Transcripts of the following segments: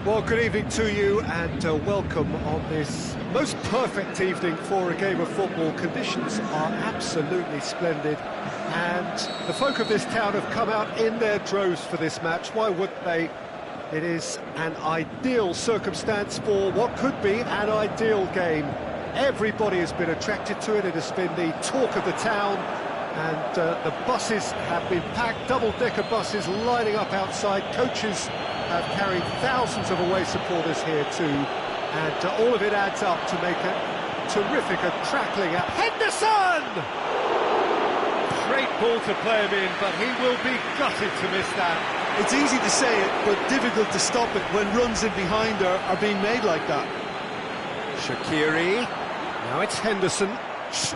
Well, good evening to you and welcome on this most perfect evening for a game of football. Conditions are absolutely splendid and the folk of this town have come out in their droves for this match. Why wouldn't they? It is an ideal circumstance for what could be an ideal game. Everybody has been attracted to it. It has been the talk of the town, and the buses have been packed, double-decker buses lining up outside. Coaches have carried thousands of away supporters here too, and all of it adds up to make a terrific tackling at Henderson! Great ball to play him in, but he will be gutted to miss that. It's easy to say it, but difficult to stop it when runs in behind are being made like that. Shaqiri, now it's Henderson,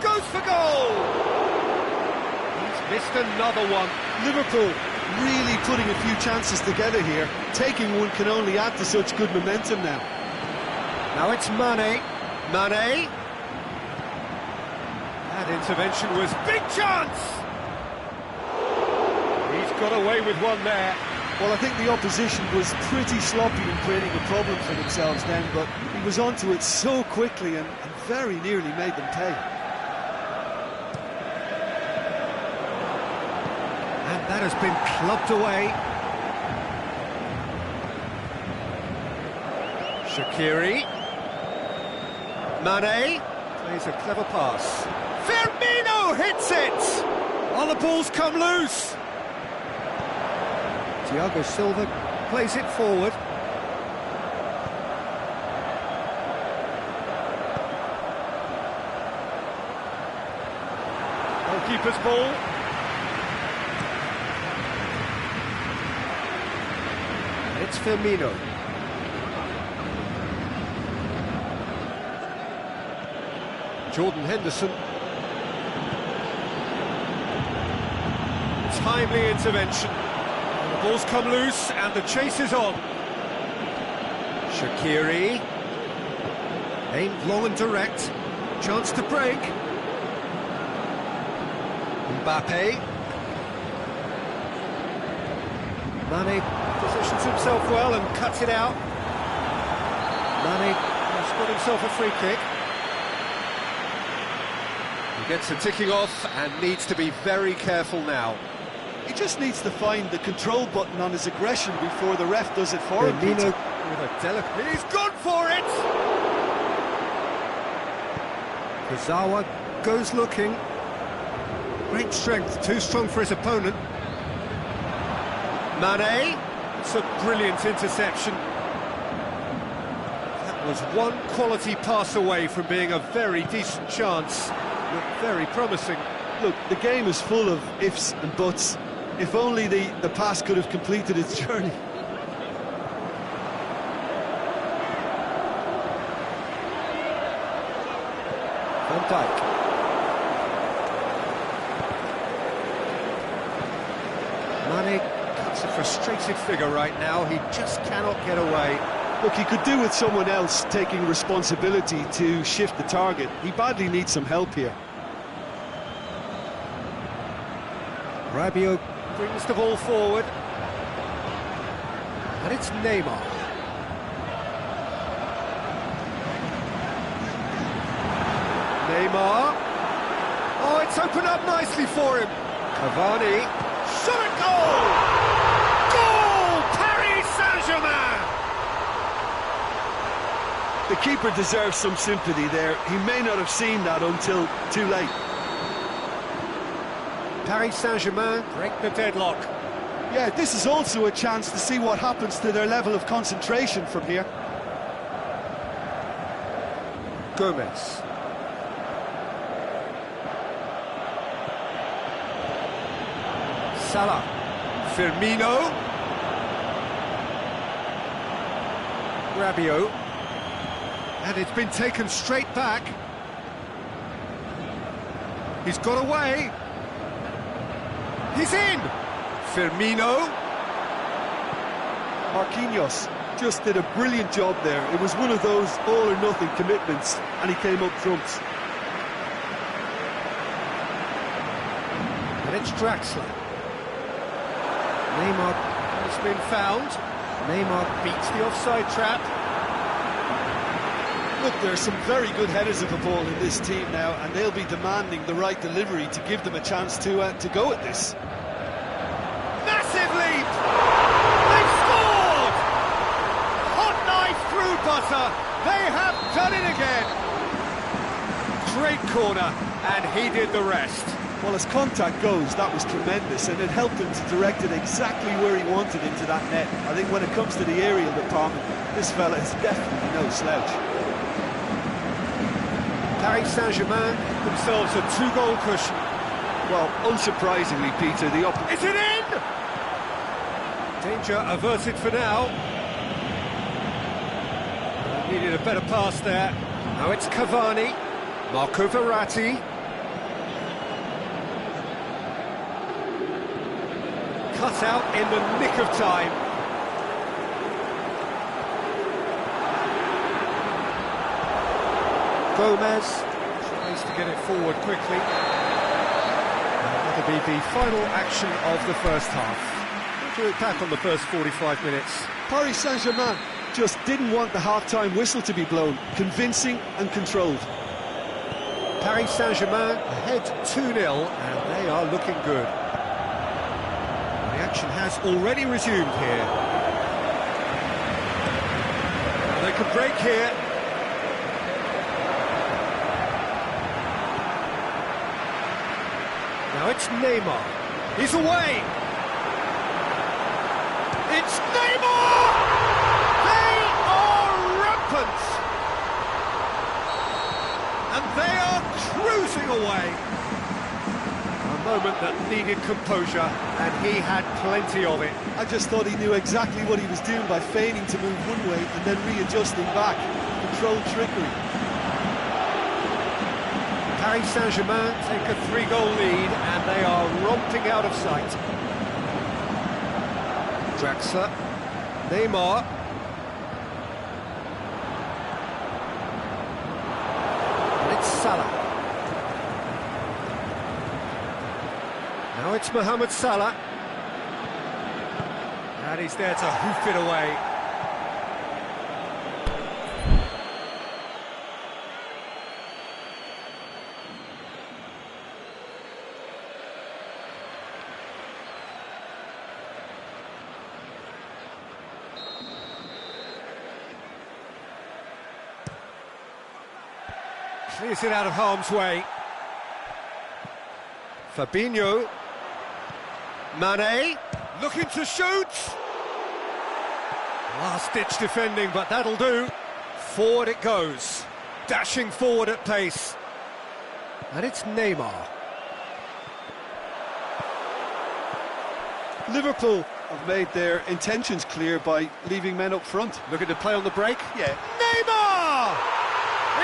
goes for goal! He's missed another one. Liverpool really putting a few chances together here. Taking one can only add to such good momentum now. Now it's Mane. Mane. That intervention was big chance! He's got away with one there. Well, I think the opposition was pretty sloppy in creating a problem for themselves then, but he was onto it so quickly and very nearly made them pay. And that has been clubbed away. Shaqiri. Mane plays a clever pass. Firmino hits it! Oh, the ball's come loose! Thiago Silva plays it forward. Goalkeeper's ball. It's Firmino. Jordan Henderson. Timely intervention. The ball's come loose and the chase is on. Shaqiri. Aimed long and direct. Chance to break. Mbappe. Mane positions himself well and cuts it out. Mane has got himself a free kick. He gets the ticking off and needs to be very careful now. He just needs to find the control button on his aggression before the ref does it for him. With a delicate... He's gone for it! Kurzawa goes looking. Great strength, too strong for his opponent. Mane, it's a brilliant interception. That was one quality pass away from being a very decent chance. Looked very promising. Look, the game is full of ifs and buts. If only the pass could have completed its journey. Van Dijk. Mane cuts a frustrated figure right now. He just cannot get away. Look, he could do with someone else taking responsibility to shift the target. He badly needs some help here. Rabiot brings the ball forward. And it's Neymar. Neymar. Oh, it's opened up nicely for him. Cavani. Shot at goal! Goal! Paris Saint-Germain! The keeper deserves some sympathy there. He may not have seen that until too late. Paris Saint-Germain break the deadlock. Yeah, this is also a chance to see what happens to their level of concentration from here. Gomez. Salah. Firmino. Rabiot. And it's been taken straight back. He's got away. He's in! Firmino. Marquinhos just did a brilliant job there. It was one of those all-or-nothing commitments, and he came up trumps. And it's Draxler. Neymar has been found. Neymar beats the offside trap. Look, there are some very good headers of the ball in this team now, and they'll be demanding the right delivery to give them a chance to go at this. Massive leap! They've scored! Hot knife through butter. They have done it again. Great corner, and he did the rest. Well, as contact goes, that was tremendous, and it helped him to direct it exactly where he wanted into that net. I think when it comes to the aerial department, this fella is definitely no slouch. Paris Saint-Germain themselves a 2-goal cushion. Well, unsurprisingly, Peter, Is it in? Danger averted for now. Needed a better pass there. Now it's Cavani. Marco Verratti. Cut out in the nick of time. Gomez tries to get it forward quickly. That'll be the final action of the first half. We'll do it back on the first 45 minutes. Paris Saint-Germain just didn't want the half-time whistle to be blown. Convincing and controlled. Paris Saint-Germain ahead 2-0, and they are looking good. The action has already resumed here. They could break here. Now it's Neymar. He's away. It's Neymar! They are rampant! And they are cruising away. A moment that needed composure, and he had plenty of it. I just thought he knew exactly what he was doing by feigning to move one way and then readjusting back. Controlled trickery. Paris Saint-Germain take a 3-goal lead, and they are romping out of sight. Draxler, Neymar. And it's Salah. Now it's Mohamed Salah. And he's there to hoof it away. Clears it out of harm's way. Fabinho. Mane, looking to shoot. Last-ditch defending, but that'll do. Forward it goes. Dashing forward at pace. And it's Neymar. Liverpool have made their intentions clear by leaving men up front. Looking to play on the break. Yeah. Neymar!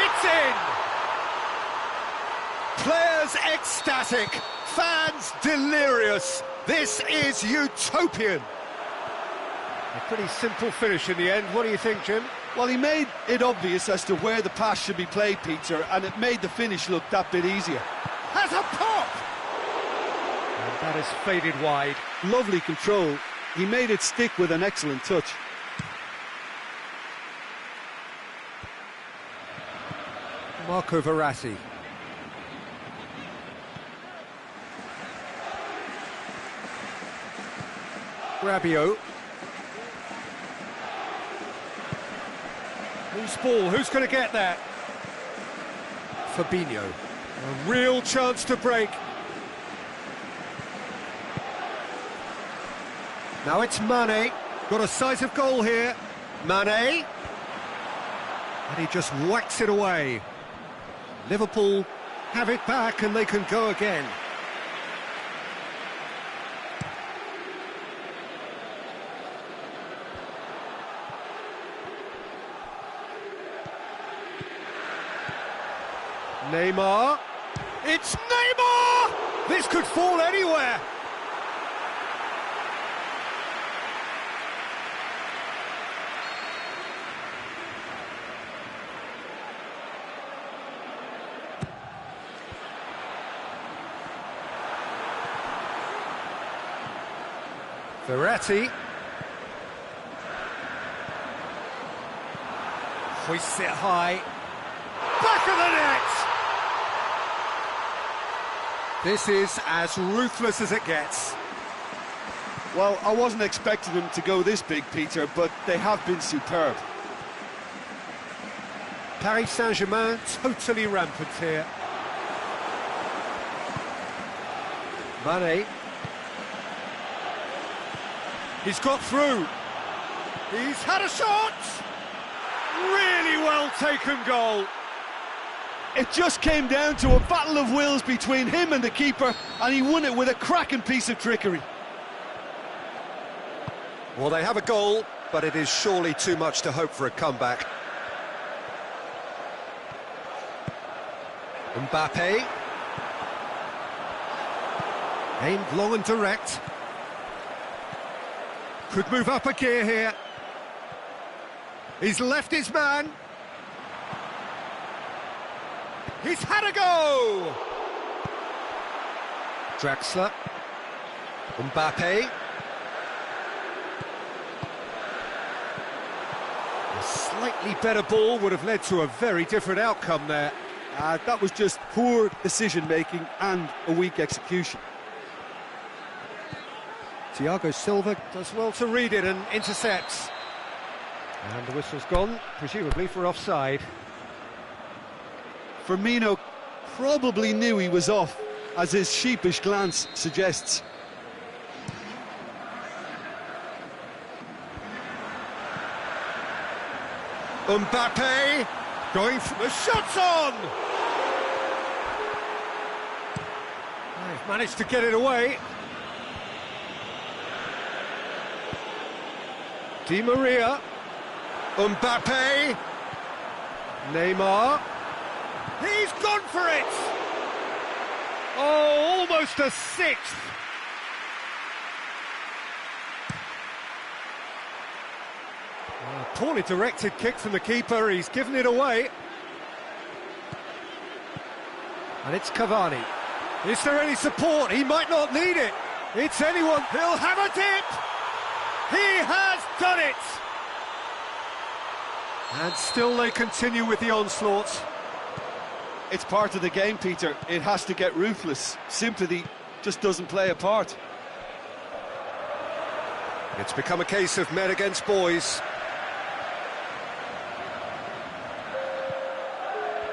It's in! Players ecstatic, fans delirious. This is utopian. A pretty simple finish in the end. What do you think, Jim? Well, he made it obvious as to where the pass should be played, Peter, and it made the finish look that bit easier. Has a pop! And that is faded wide. Lovely control. He made it stick with an excellent touch. Marco Verratti. Rabiot. Loose ball, who's going to get that? Fabinho. A real chance to break. Now it's Mane. Got a sight of goal here. Mane. And he just whacks it away. Liverpool have it back and they can go again. Neymar. It's Neymar! This could fall anywhere. Verratti. Hoists it high. Back of the net! This is as ruthless as it gets. Well, I wasn't expecting them to go this big, Peter, but they have been superb. Paris Saint-Germain totally rampant here. Mane. He's got through. He's had a shot! Really well taken goal. It just came down to a battle of wills between him and the keeper, and he won it with a cracking piece of trickery. Well, they have a goal, but it is surely too much to hope for a comeback. Mbappe. Aimed long and direct. Could move up a gear here. He's left his man. He's had a go! Draxler. Mbappe. A slightly better ball would have led to a very different outcome there. That was just poor decision-making and a weak execution. Thiago Silva does well to read it and intercepts. And the whistle's gone, presumably for offside. Firmino probably knew he was off, as his sheepish glance suggests. Mbappe going for the shot's on! They've managed to get it away. Di Maria, Mbappe, Neymar, he's gone for it! Oh, almost a sixth! Poorly directed kick from the keeper, he's given it away. And it's Cavani. Is there any support? He might not need it. It's anyone, he'll have a dip! He has done it! And still they continue with the onslaught. It's part of the game, Peter. It has to get ruthless. Sympathy just doesn't play a part. It's become a case of men against boys.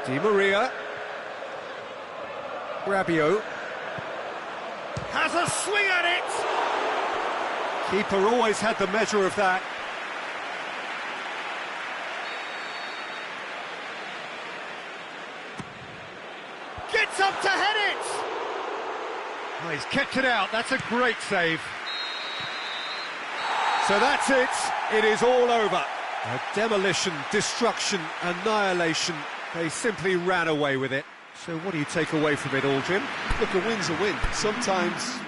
Di Maria. Rabiot. Has a swing at it! Keeper always had the measure of that. Gets up to head it! Oh, he's kept it out, that's a great save. So that's it, it is all over. A demolition, destruction, annihilation. They simply ran away with it. So what do you take away from it all, Jim? Look, a win's a win. Sometimes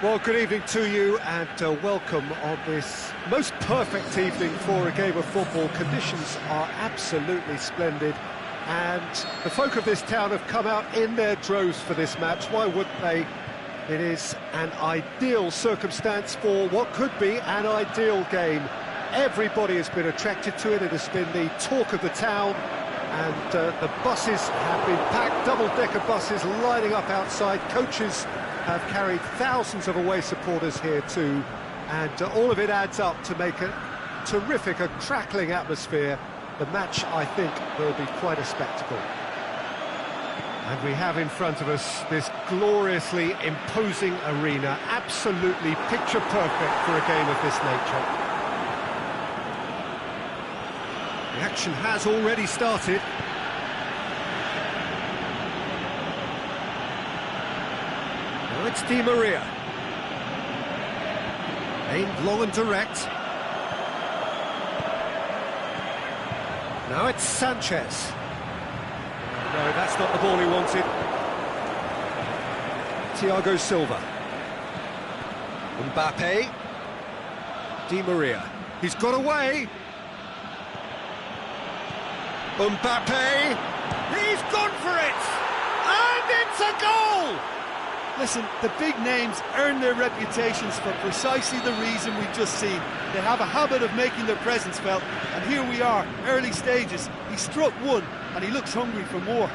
Well, good evening to you and welcome on this most perfect evening for a game of football. Conditions are absolutely splendid and the folk of this town have come out in their droves for this match. Why wouldn't they? It is an ideal circumstance for what could be an ideal game. Everybody has been attracted to it. It has been the talk of the town and the buses have been packed, double-decker buses lining up outside. Coaches have carried thousands of away supporters here too, and all of it adds up to make a terrific, a crackling atmosphere. The match, I think, will be quite a spectacle. And we have in front of us this gloriously imposing arena, absolutely picture perfect for a game of this nature. The action has already started. Now it's Di Maria. Aimed long and direct. Now it's Sanchez. No, that's not the ball he wanted. Thiago Silva. Mbappe. Di Maria. He's got away. Mbappe. He's gone for it. And it's a goal! Listen, the big names earn their reputations for precisely the reason we've just seen. They have a habit of making their presence felt, and here we are, early stages. He struck one, and he looks hungry for more.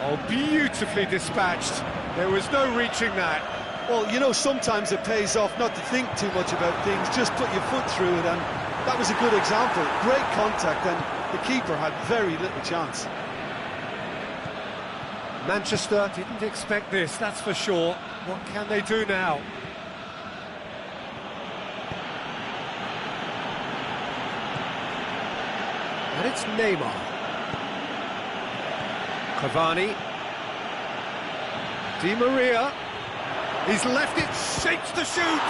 Oh, beautifully dispatched. There was no reaching that. Well, you know, sometimes it pays off not to think too much about things, just put your foot through it, and that was a good example. Great contact, and the keeper had very little chance. Manchester didn't expect this, that's for sure. What can they do now? And it's Neymar. Cavani. Di Maria. He's left it, shapes to shoot.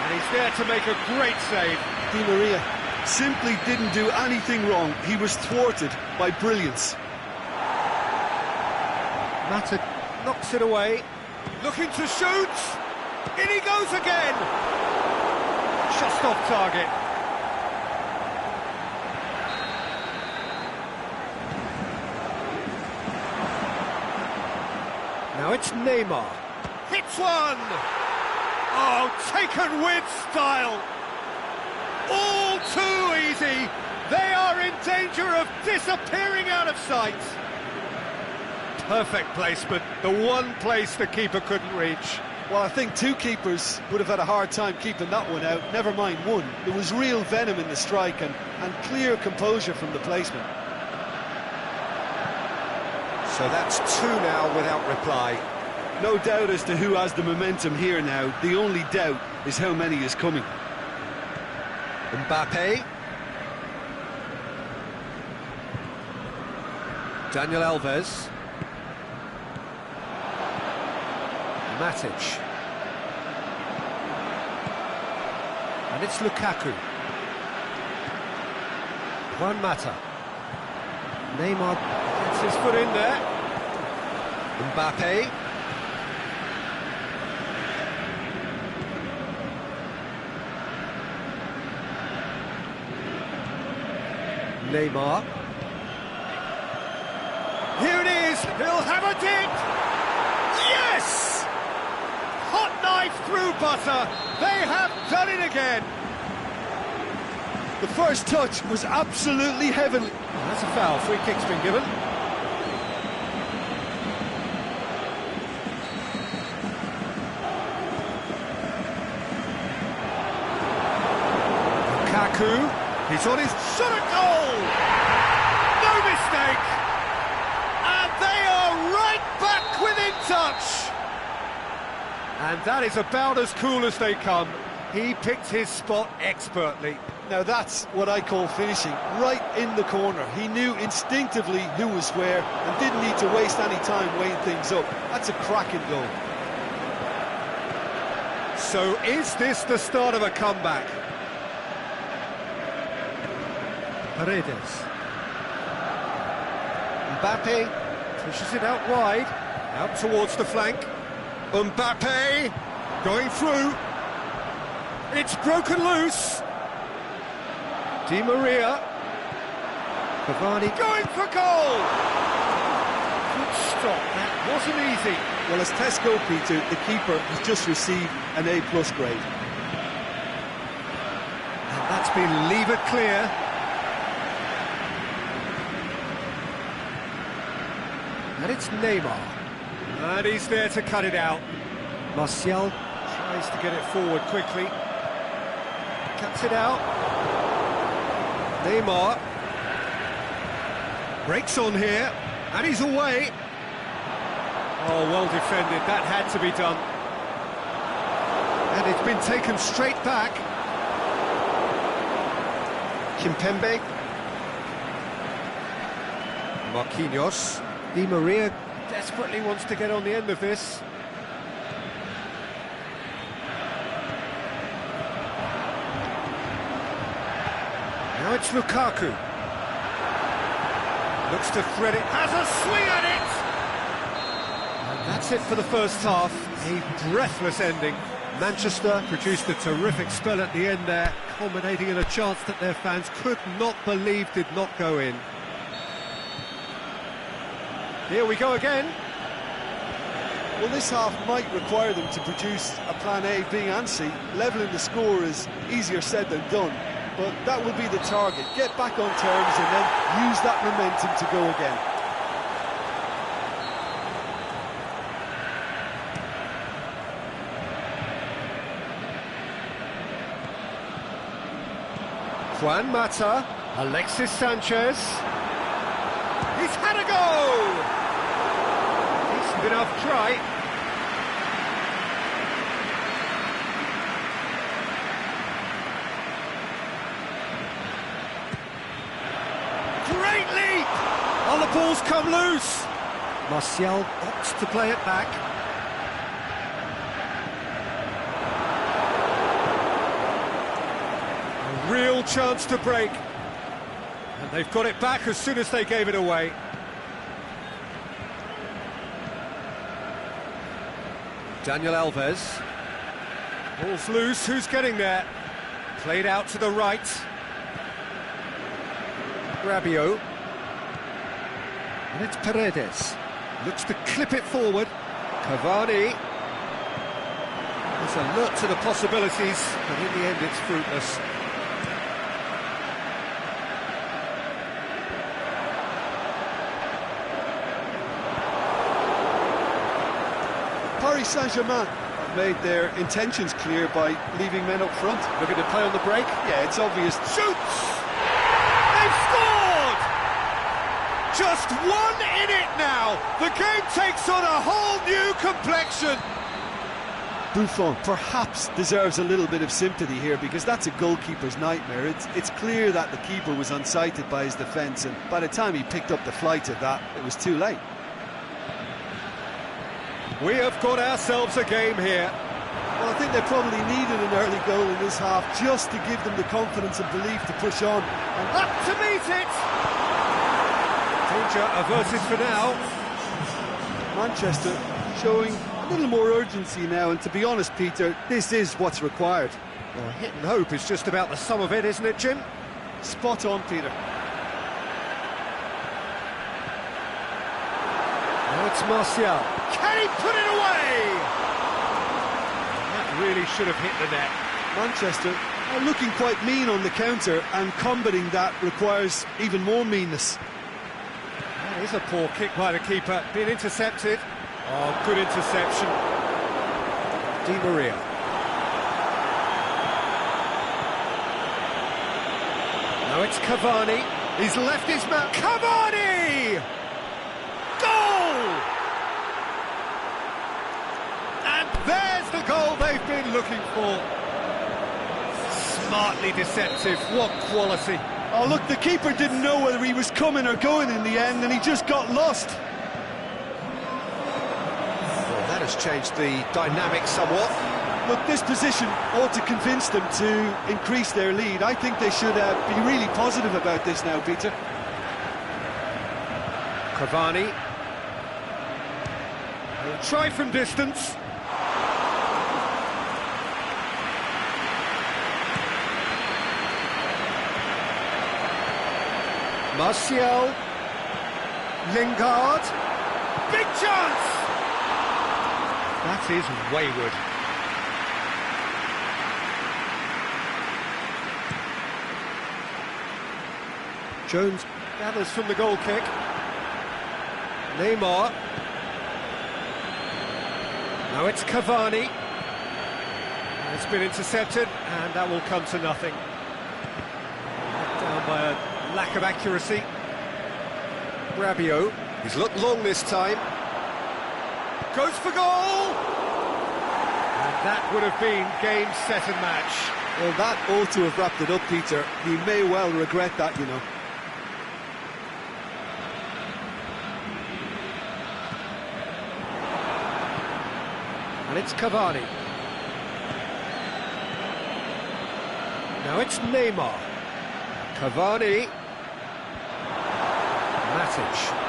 And he's there to make a great save. Di Maria simply didn't do anything wrong. He was thwarted by brilliance. Mata knocks it away, looking to shoot, in he goes again! Just off target. Now it's Neymar. Hits one! Oh, taken with style! All too easy! They are in danger of disappearing out of sight! Perfect placement, the one place the keeper couldn't reach. Well, I think two keepers would have had a hard time keeping that one out, never mind one. There was real venom in the strike and clear composure from the placement. So that's two now without reply. No doubt as to who has the momentum here now. The only doubt is how many is coming. Mbappe. Daniel Alves. Matic. And it's Lukaku. Juan Mata. Neymar gets his foot in there. Mbappe. Neymar. Here it is, he'll have a dip! Yes! Hot knife through butter, they have done it again! The first touch was absolutely heavenly. That's a foul, free kick's been given. Lukaku. He's on his shot at goal! No mistake! And they are right back within touch! And that is about as cool as they come. He picked his spot expertly. Now that's what I call finishing, right in the corner. He knew instinctively who was where and didn't need to waste any time weighing things up. That's a cracking goal. So is this the start of a comeback? Paredes. Mbappe pushes it out wide, out towards the flank. Mbappe going through. It's broken loose. Di Maria. Cavani going for goal. Good stop. That wasn't easy. Well, as tests go, Peter, the keeper has just received an A+ grade. And that's been levered clear. And it's Neymar. And he's there to cut it out. Martial tries to get it forward quickly. Cuts it out. Neymar. Breaks on here. And he's away. Oh, well defended. That had to be done. And it's been taken straight back. Kimpembe. Marquinhos. Di Maria desperately wants to get on the end of this. Now it's Lukaku. Looks to thread it, has a swing at it! And that's it for the first half. A breathless ending. Manchester produced a terrific spell at the end there, culminating in a chance that their fans could not believe did not go in. Here we go again. Well, this half might require them to produce a plan A, B and C. Levelling the score is easier said than done, but that will be the target. Get back on terms and then use that momentum to go again. Juan Mata, Alexis Sanchez. He's had a go! Decent enough try. Great leap! Oh, the ball's come loose. Martial opts to play it back. A real chance to break. And they've got it back as soon as they gave it away. Daniel Alves. Ball's loose, who's getting there? Played out to the right. Rabiot. And it's Paredes. Looks to clip it forward. Cavani. There's alert to the possibilities, but in the end it's fruitless. Paris Saint-Germain have made their intentions clear by leaving men up front. Looking to play on the break. Yeah, it's obvious. Shoots! They've scored! Just one in it now. The game takes on a whole new complexion. Buffon perhaps deserves a little bit of sympathy here because that's a goalkeeper's nightmare. It's clear that the keeper was unsighted by his defence, and by the time he picked up the flight of that, it was too late. We have got ourselves a game here. Well, I think they probably needed an early goal in this half just to give them the confidence and belief to push on. And up to meet it! Danger averted for now. Manchester showing a little more urgency now, and to be honest, Peter, this is what's required. Well, hit and hope is just about the sum of it, isn't it, Jim? Spot on, Peter. Now it's Martial. Can he put it away? That really should have hit the net. Manchester are looking quite mean on the counter, and combating that requires even more meanness. That is a poor kick by the keeper, being intercepted. Oh, good interception. Di Maria. Now it's Cavani. He's left his man. Cavani! Goal! And there's the goal they've been looking for. Smartly deceptive. What quality. Oh, look, the keeper didn't know whether he was coming or going in the end, and he just got lost. Well, that has changed the dynamic somewhat. Look, this position ought to convince them to increase their lead. I think they should be really positive about this now, Peter. Cavani. He'll try from distance. Martial. Lingard. Big chance! That is wayward. Jones gathers from the goal kick. Neymar. Now it's Cavani. It's been intercepted, and that will come to nothing. Down by a lack of accuracy. Rabiot. He's looked long this time. Goes for goal! And that would have been game, set and match. Well, that ought to have wrapped it up, Peter. He may well regret that, you know. And it's Cavani. Now it's Neymar. Cavani. Matic.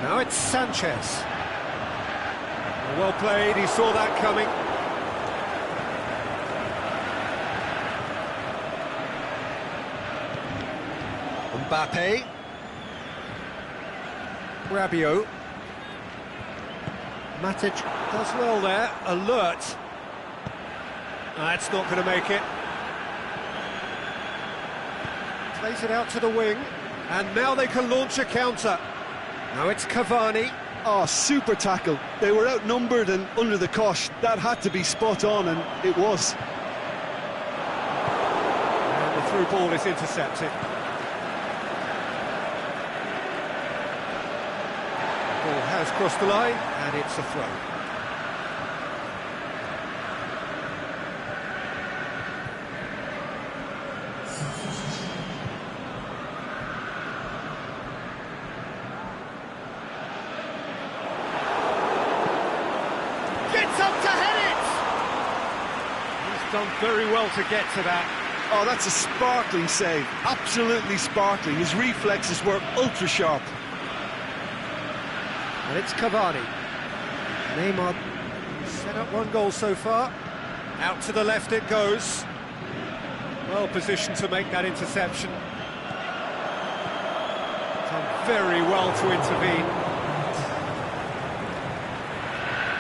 Now it's Sanchez. Well played, he saw that coming. Mbappe. Rabiot. Matic does well there, alert. That's not going to make it. Plays it out to the wing, and now they can launch a counter. Now it's Cavani. Oh, super tackle. They were outnumbered and under the cosh. That had to be spot on, and it was. And the through ball is intercepted. Ball has crossed the line, and it's a throw. Up to head it! He's done very well to get to that. Oh, that's a sparkling save. Absolutely sparkling. His reflexes were ultra sharp. And it's Cavani. Neymar set up one goal so far. Out to the left it goes. Well positioned to make that interception. Done very well to intervene.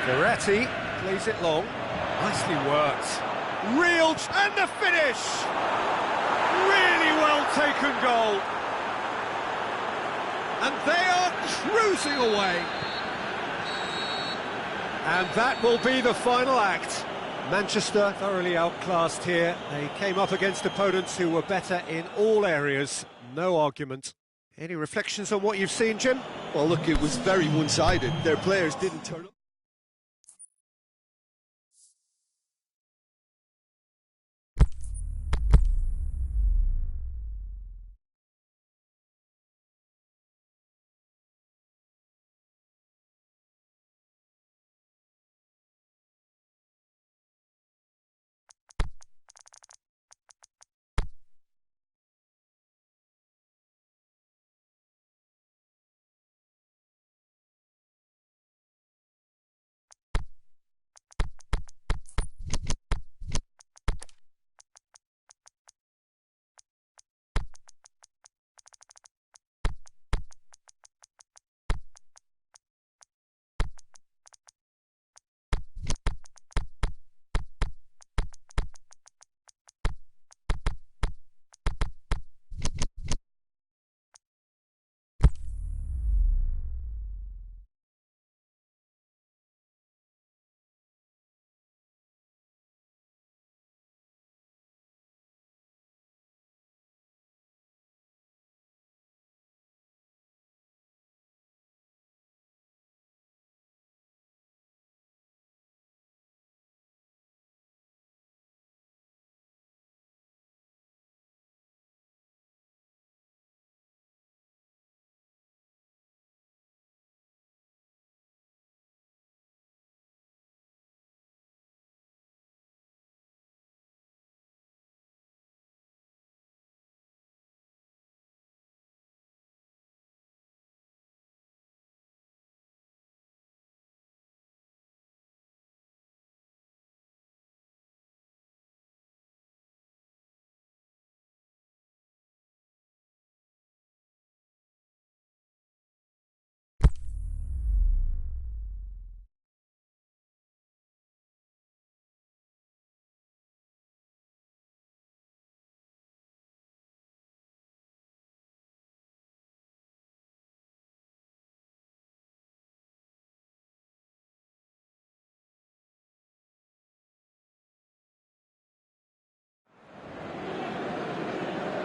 Verratti plays it long. Nicely worked. Real and the finish! Really well taken goal. And they are cruising away. And that will be the final act. Manchester thoroughly outclassed here. They came up against opponents who were better in all areas. No argument. Any reflections on what you've seen, Jim? Well, look, it was very one-sided. Their players didn't turn up.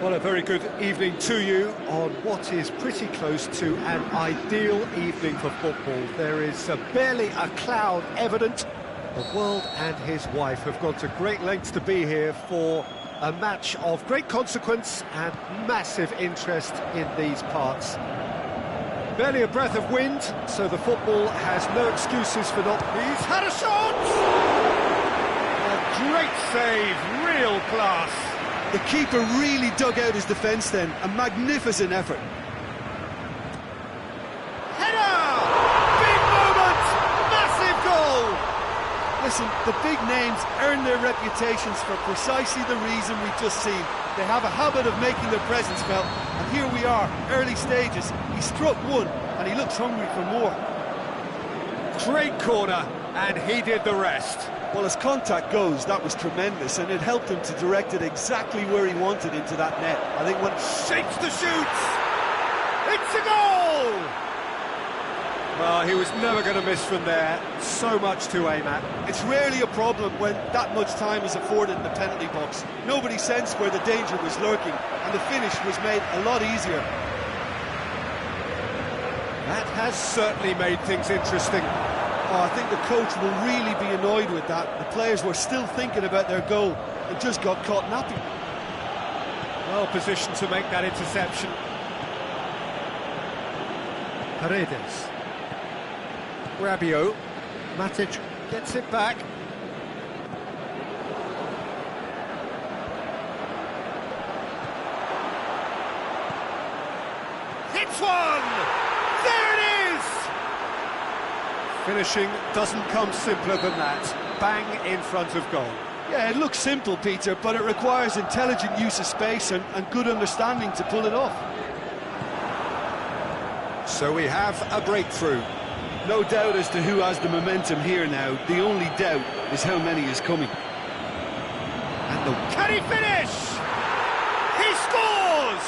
Well, a very good evening to you on what is pretty close to an ideal evening for football. There is barely a cloud evident. The world and his wife have gone to great lengths to be here for a match of great consequence and massive interest in these parts. Barely a breath of wind, so the football has no excuses for not... He's had a shot! A great save, real class. The keeper really dug out his defence then, a magnificent effort. Header! Big moment! Massive goal! Listen, the big names earn their reputations for precisely the reason we've just seen. They have a habit of making their presence felt, and here we are, early stages. He struck one, and he looks hungry for more. Great corner, and he did the rest. Well, as contact goes, that was tremendous, and it helped him to direct it exactly where he wanted into that net. I think when... Shapes the shoots! It's a goal! Well, he was never going to miss from there. So much to aim at. It's rarely a problem when that much time is afforded in the penalty box. Nobody sensed where the danger was lurking, and the finish was made a lot easier. That has certainly made things interesting. Oh, I think the coach will really be annoyed with that. The players were still thinking about their goal and just got caught napping. Well positioned to make that interception. Paredes. Rabiot. Matic gets it back. Hits one! There it is! Finishing doesn't come simpler than that. Bang in front of goal. Yeah, it looks simple, Peter, but it requires intelligent use of space and good understanding to pull it off. So we have a breakthrough. No doubt as to who has the momentum here now. The only doubt is how many is coming. And can he finish? He scores!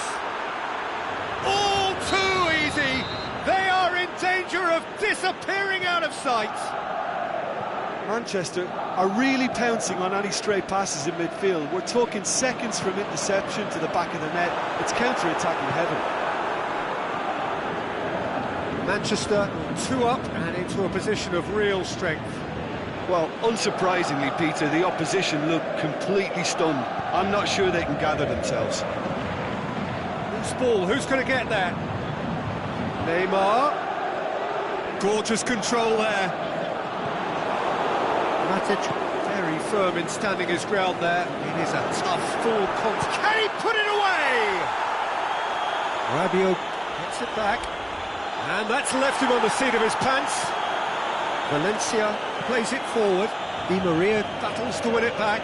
All too easy. They are in danger of disappearing out of sight. Manchester are really pouncing on any stray passes in midfield. We're talking seconds from interception to the back of the net. It's counter-attacking heaven. Manchester 2 up and into a position of real strength. Well, unsurprisingly, Peter, the opposition look completely stunned. I'm not sure they can gather themselves. Loose ball, who's going to get there? Neymar. Gorgeous control there. Matic very firm in standing his ground there. It is a tough full contact. Can he put it away? Rabiot gets it back. And that's left him on the seat of his pants. Valencia plays it forward. Di Maria battles to win it back.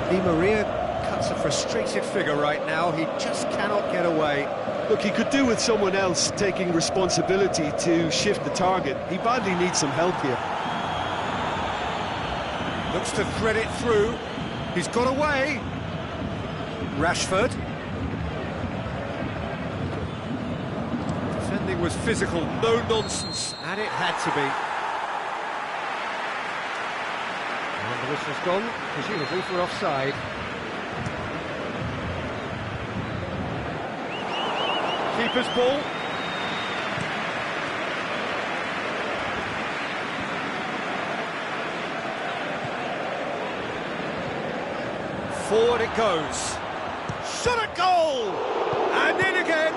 Di Maria cuts a frustrated figure right now. He just cannot get away. Look, he could do with someone else taking responsibility to shift the target. He badly needs some help here. Looks to thread it through. He's got away. Rashford. Defending was physical, no nonsense, and it had to be. And the whistle's gone, presumably for offside. Keeper's ball. Forward it goes. Shot at goal! And in again.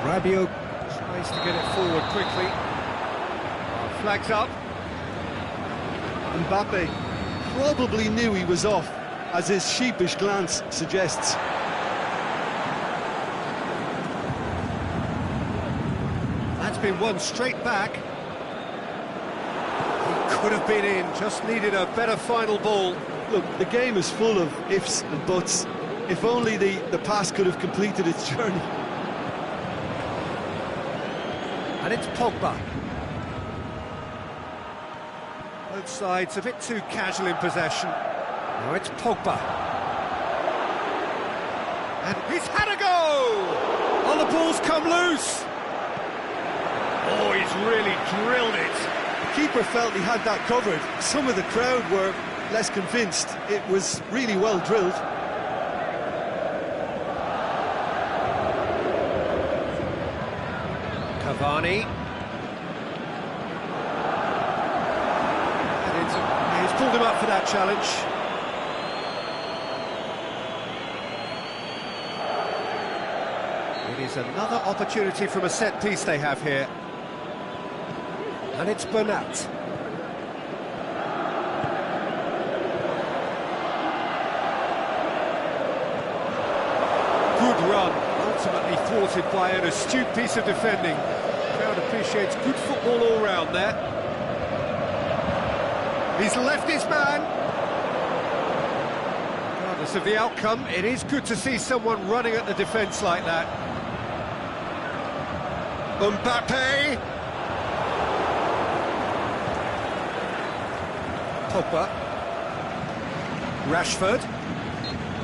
Rabiot tries to get it forward quickly. Flags up. Mbappe probably knew he was off, as his sheepish glance suggests. That's been won straight back. He could have been in, just needed a better final ball. Look, the game is full of ifs and buts. If only the pass could have completed its journey. And it's Pogba. Both sides a bit too casual in possession. Now it's Pogba. And he's had a go! Oh, the ball's come loose! Oh, he's keeper felt he had that covered. Some of the crowd were less convinced. It was really well drilled. Cavani. And he's pulled him up for that challenge. It is another opportunity from a set piece they have here. And it's Bernat. Good run, ultimately thwarted by an astute piece of defending. The crowd appreciates good football all round there. He's left his man. Regardless of the outcome, it is good to see someone running at the defence like that. Mbappe. Pogba. Rashford.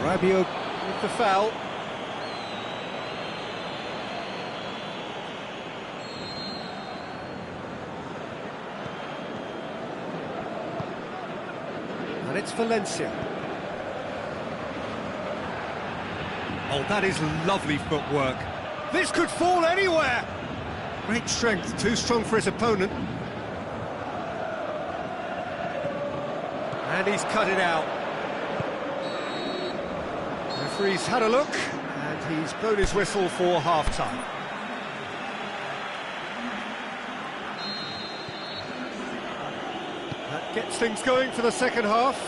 Rabiot with the foul. And it's Valencia. Oh, that is lovely footwork. This could fall anywhere. Great strength, too strong for his opponent. And he's cut it out. The referee's had a look, and he's blown his whistle for half-time. That gets things going for the second half.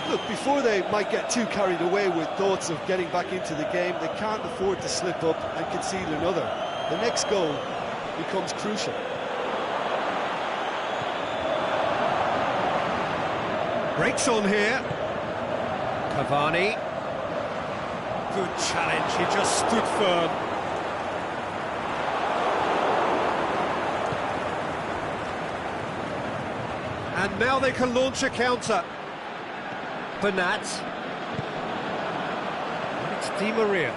Look, before they might get too carried away with thoughts of getting back into the game, they can't afford to slip up and concede another. The next goal becomes crucial. Breaks on here. Cavani. Good challenge, he just stood firm. And now they can launch a counter. Bernat. And it's Di Maria.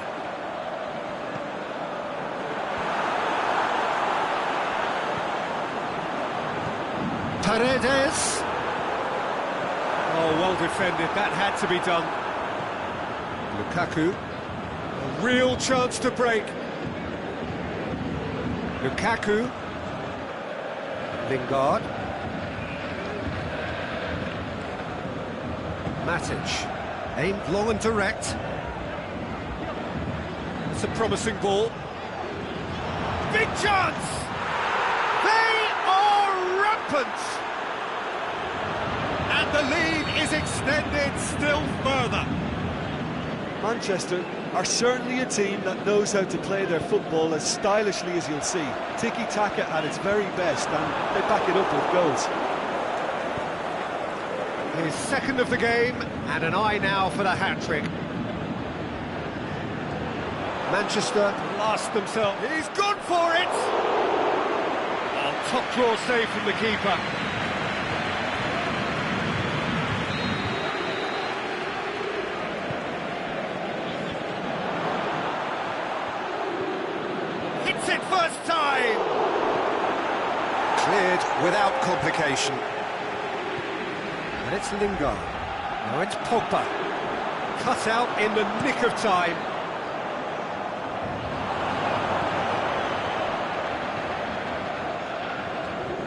Paredes. Oh, well defended, that had to be done. Lukaku, a real chance to break. Lukaku. Lingard. Matic, aimed long and direct. It's a promising ball. Big chance! They are rampant! And the lead is extended still further. Manchester are certainly a team that knows how to play their football as stylishly as you'll see. Tiki-taka at its very best, and they back it up with goals. His second of the game, and an eye now for the hat-trick. Manchester last themselves. He's gone for it! Oh, top draw save from the keeper. Hits it first time! Cleared without complication. And it's Lingard. Now it's Pogba. Cut out in the nick of time.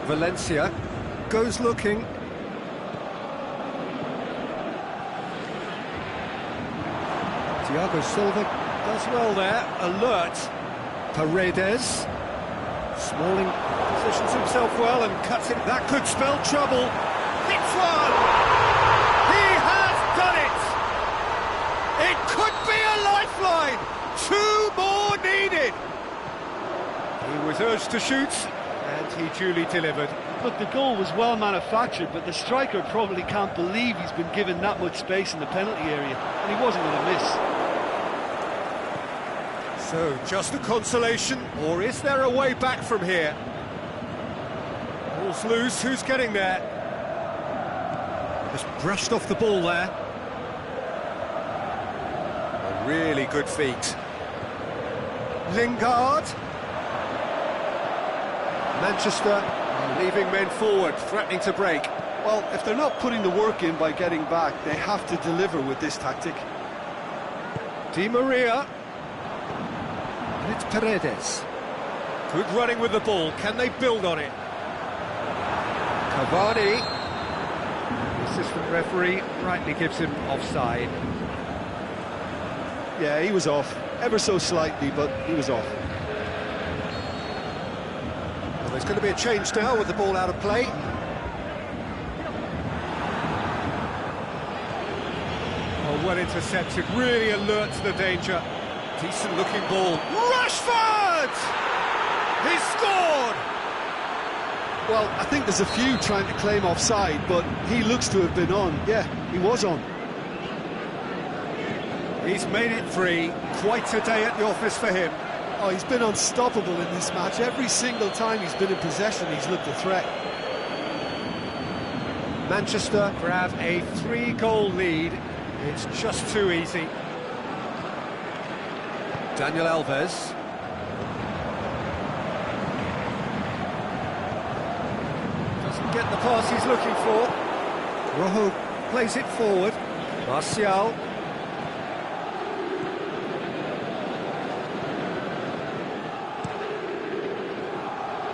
Valencia goes looking. Thiago Silva does well there. Alert. Paredes. Smalling positions himself well and cuts it. That could spell trouble. It's one! He has done it! It could be a lifeline! 2 more needed! He was urged to shoot, and he duly delivered. Look, the goal was well manufactured, but the striker probably can't believe he's been given that much space in the penalty area, and he wasn't going to miss. So, just a consolation, or is there a way back from here? Ball's loose, who's getting there? Just brushed off the ball there. A really good feat. Lingard. Manchester Leaving men forward, threatening to break. Well, if they're not putting the work in by getting back, they have to deliver with this tactic. Di Maria. And it's Paredes. Good running with the ball. Can they build on it? Cavani. The assistant referee rightly gives him offside. Yeah, he was off. Ever so slightly, but he was off. Well, there's going to be a change now with the ball out of play. Oh, well intercepted, really alert to the danger. Decent looking ball. Rashford! He's scored! Well, I think there's a few trying to claim offside, but he looks to have been on. Yeah, he was on. He's made it free. Quite a day at the office for him. Oh, he's been unstoppable in this match. Every single time he's been in possession, he's looked a threat. Manchester grab a 3-goal lead. It's just too easy. Daniel Alves. Doesn't get the pass he's looking for. Rojo plays it forward. Martial.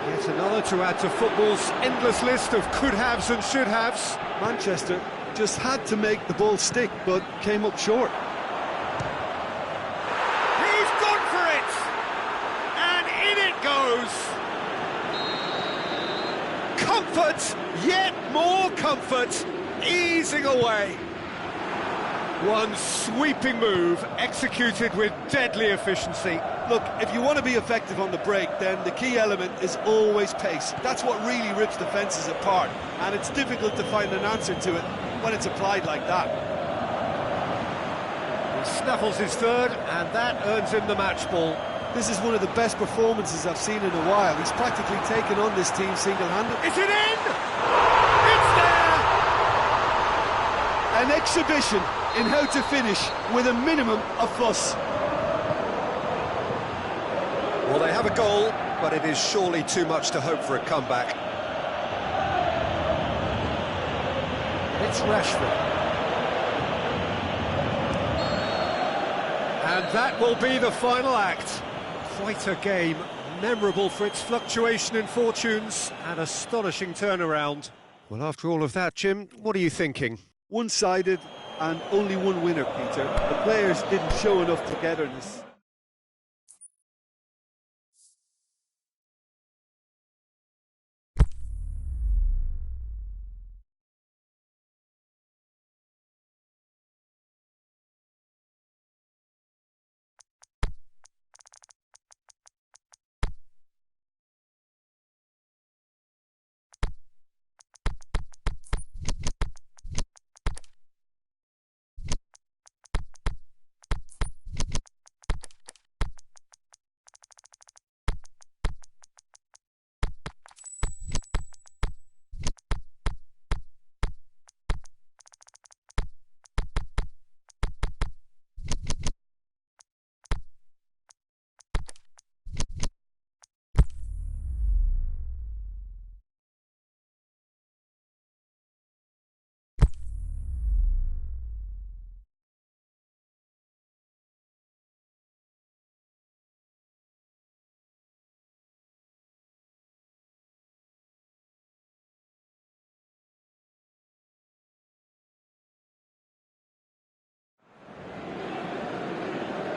Yet another to add to football's endless list of could-haves and should-haves. Manchester just had to make the ball stick, but came up short. He's gone for it! And in it goes! Comfort, yet more comfort, easing away. One sweeping move, executed with deadly efficiency. Look, if you want to be effective on the break, then the key element is always pace. That's what really rips defences apart, and it's difficult to find an answer to it when it's applied like that. He snaffles his third, and that earns him the match ball. This is one of the best performances I've seen in a while. He's practically taken on this team single-handed. Is it in? It's there! An exhibition in how to finish with a minimum of fuss. Well, they have a goal, but it is surely too much to hope for a comeback. It's Rashford. And that will be the final act. Quite a game, memorable for its fluctuation in fortunes and astonishing turnaround. Well, after all of that, Jim, what are you thinking? One-sided and only one winner, Peter. The players didn't show enough togetherness.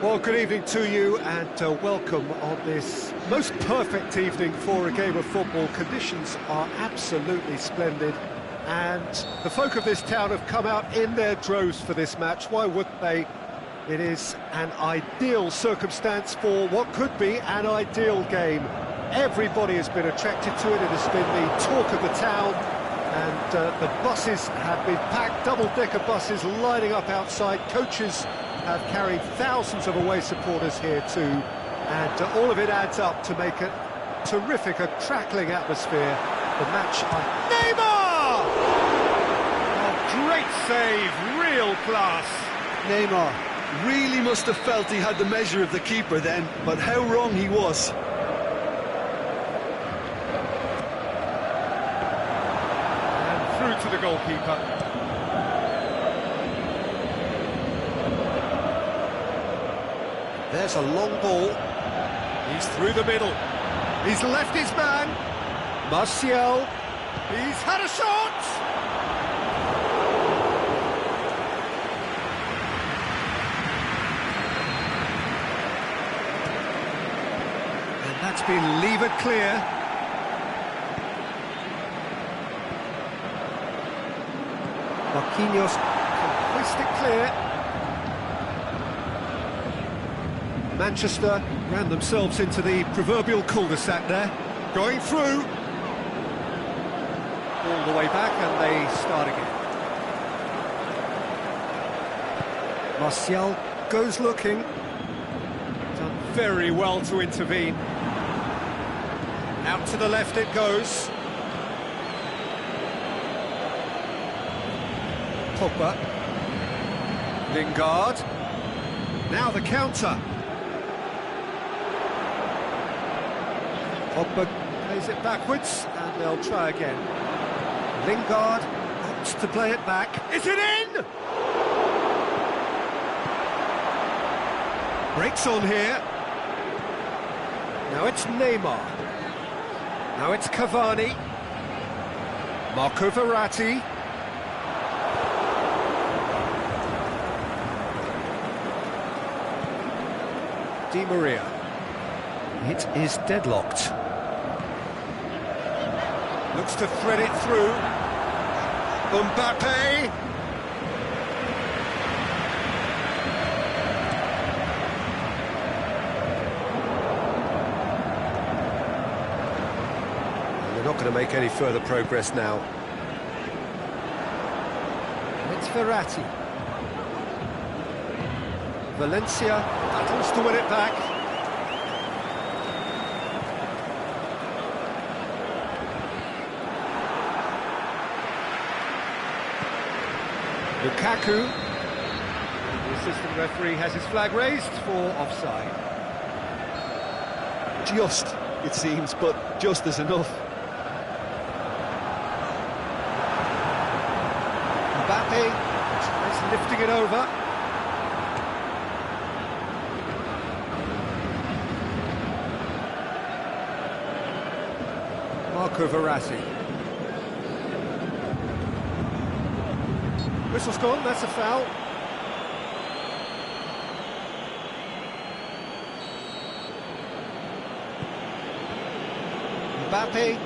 Well, good evening to you and welcome on this most perfect evening for a game of football. Conditions are absolutely splendid and the folk of this town have come out in their droves for this match. Why wouldn't they? It is an ideal circumstance for what could be an ideal game. Everybody has been attracted to it. It has been the talk of the town and the buses have been packed, double-decker buses lining up outside. Coaches have carried thousands of away supporters here too, and all of it adds up to make a terrific, a crackling atmosphere. The match... Neymar! Oh, great save, real class. Neymar really must have felt he had the measure of the keeper then, but how wrong he was. to the goalkeeper. There's a long ball. He's through the middle. He's left his man. Martial. He's had a shot! And that's been levered clear. Marquinhos can hoist it clear. Manchester ran themselves into the proverbial cul-de-sac there. Going through. All the way back and they start again. Martial goes looking. Done very well to intervene. Out to the left it goes. Pogba. Lingard. Now the counter. Pogba plays it backwards and they'll try again. Lingard opts to play it back. Is it in? Breaks on here. Now it's Neymar. Now it's Cavani. Marco Verratti. Di Maria. It is deadlocked. Looks to thread it through. Mbappe. They're not going to make any further progress now. It's Verratti. Valencia battles to win it back. Lukaku. The assistant referee has his flag raised for offside. Just, it seems, but just is enough. Mbappe tries lifting it over. Marco Verratti. Whistle's gone, that's a foul. Mbappe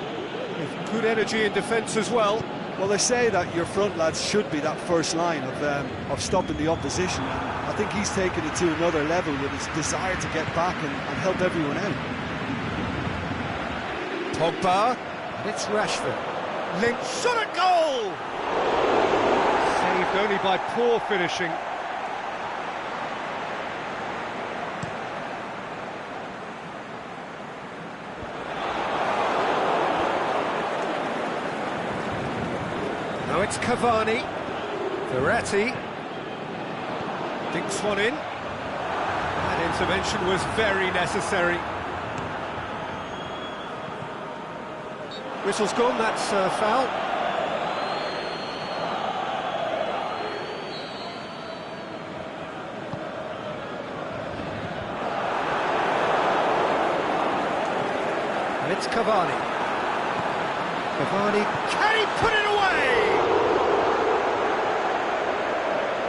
with good energy in defence as well. Well, they say that your front lads should be that first line of stopping the opposition. And I think he's taken it to another level with his desire to get back and help everyone out. Pogba, and it's Rashford. Link, shot at goal! Saved only by poor finishing. Now it's Cavani. Verratti. Dinks one in. That intervention was very necessary. Whistle's gone, that's a foul. And it's Cavani. Cavani, can he put it away?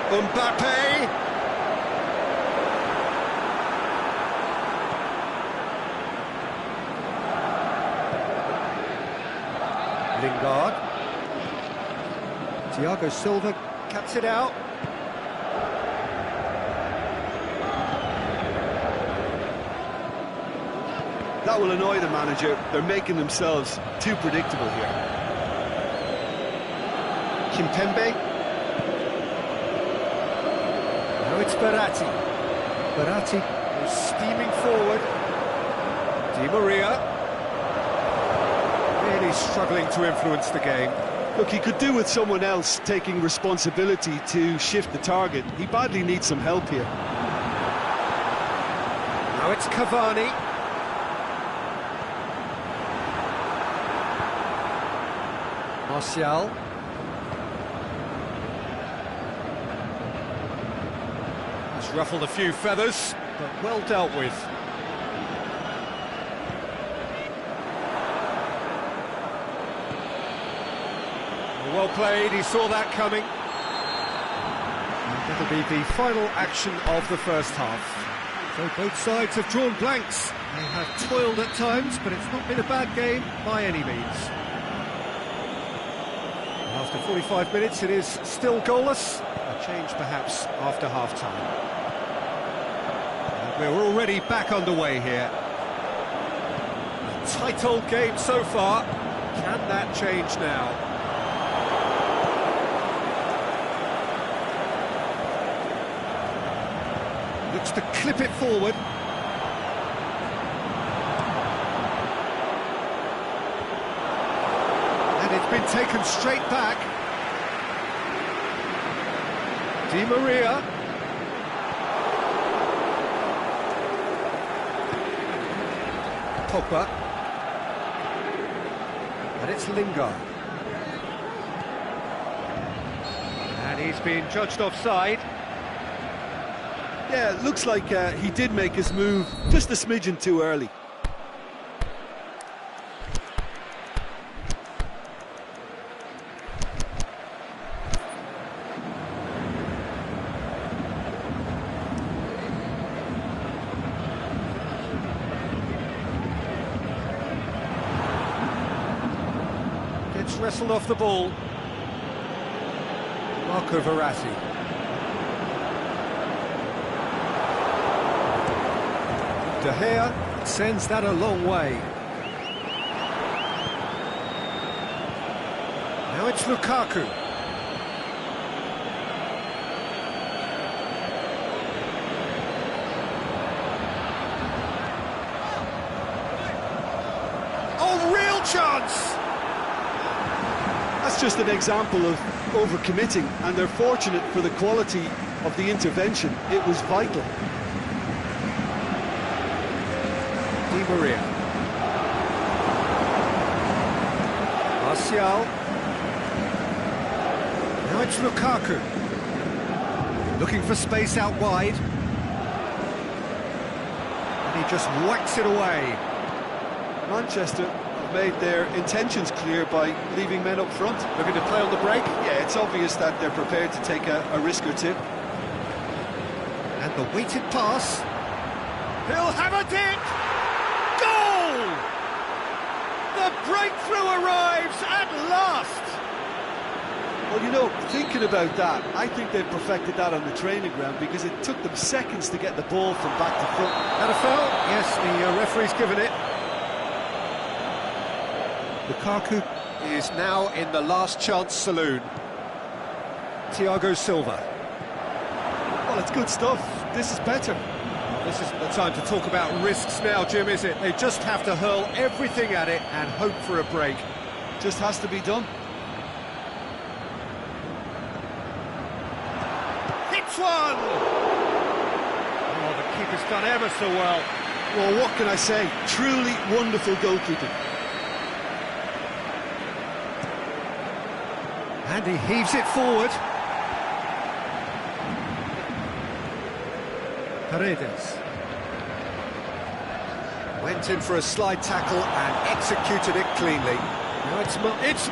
Mbappe. Lingard. Thiago Silva cuts it out. That will annoy the manager. They're making themselves too predictable here. Kimpembe. Now it's Verratti. Verratti is steaming forward. Di Maria. Really struggling to influence the game. Look, he could do with someone else taking responsibility to shift the target. He badly needs some help here. Now it's Cavani. Martial. ruffled a few feathers, but well dealt with. Well played, he saw that coming. And that'll be the final action of the first half. So both sides have drawn blanks. They have toiled at times, but it's not been a bad game by any means. After 45 minutes, it is still goalless. A change perhaps after half-time. And we're already back underway here. A tight old game so far. Can that change now? Looks to clip it forward. And it's been taken straight back. Di Maria. Pogba. And it's Lingard. And he's been judged offside. Yeah, it looks like he did make his move just a smidgen too early. Gets wrestled off the ball. Marco Verratti. De Gea sends that a long way. Now it's Lukaku. Oh, real chance! That's just an example of overcommitting, and they're fortunate for the quality of the intervention. It was vital. Di Maria. Martial. Now it's Lukaku. Looking for space out wide. And he just whacks it away. Manchester have made their intentions clear by leaving men up front. Looking to play on the break. Yeah, it's obvious that they're prepared to take a risk or two. And the weighted pass. He'll have a dip! Goal! The breakthrough arrives at last! Well, you know, thinking about that, I think they've perfected that on the training ground because it took them seconds to get the ball from back to front. And a foul? Yes, the referee's given it. Lukaku is now in the last chance saloon. Thiago Silva. Well, it's good stuff. This is better. This isn't the time to talk about risks now, Jim, is it? They just have to hurl everything at it and hope for a break. Just has to be done. Hits one! Oh, the keeper's done ever so well. Well, what can I say? Truly wonderful goalkeeping. And he heaves it forward. Paredes. Went in for a slide tackle and executed it cleanly. Now it's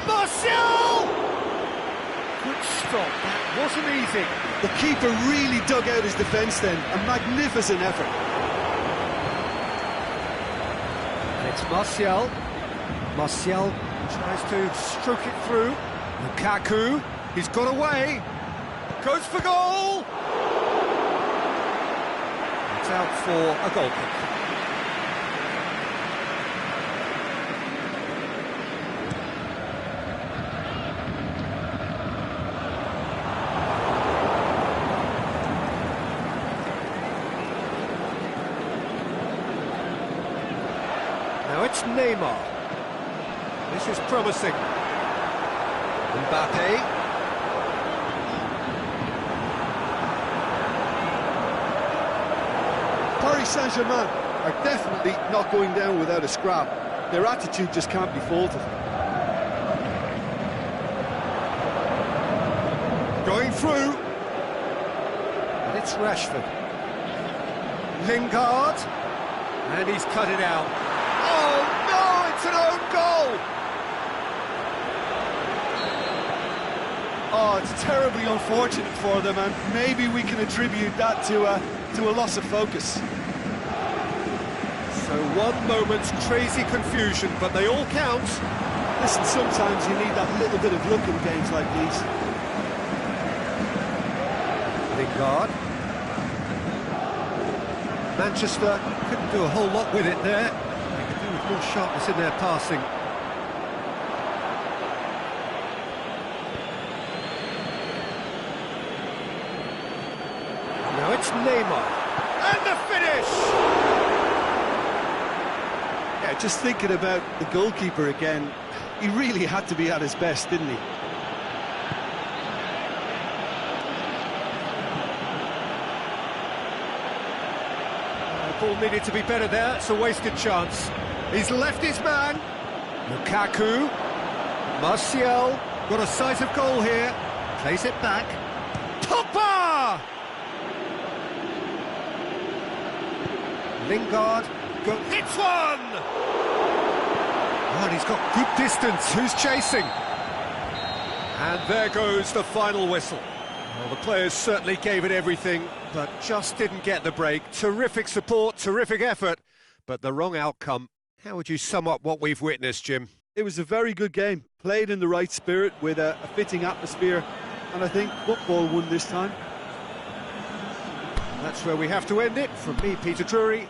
Martial! Good stop, that wasn't easy. The keeper really dug out his defence then. A magnificent effort. And it's Martial. Martial tries to stroke it through. Lukaku, he's got away. Goes for goal! It's out for a goal kick. Now it's Neymar. This is promising. Mbappe. Paris Saint-Germain are definitely not going down without a scrap. Their attitude just can't be faulted. Going through. And it's Rashford. Lingard, and he's cut it out. Oh no, it's an own goal! Oh, it's terribly unfortunate for them, and maybe we can attribute that to a loss of focus. So one moment's crazy confusion, but they all count. Listen, sometimes you need that little bit of luck in games like these. Lingard. Manchester couldn't do a whole lot with it there. They could do with more sharpness in their passing. Now it's Neymar. And the finish! Yeah, just thinking about the goalkeeper again, he really had to be at his best, didn't he? Ball needed to be better there, it's a wasted chance. He's left his man. Lukaku. Martial. Got a sight of goal here. Plays it back. Topper! Lingard. Hits one! Oh, and he's got good distance. Who's chasing? And there goes the final whistle. Well, the players certainly gave it everything, but just didn't get the break. Terrific support, terrific effort, but the wrong outcome. How would you sum up what we've witnessed, Jim? It was a very good game, played in the right spirit with a fitting atmosphere, and I think football won this time. That's where we have to end it. From me, Peter Drury.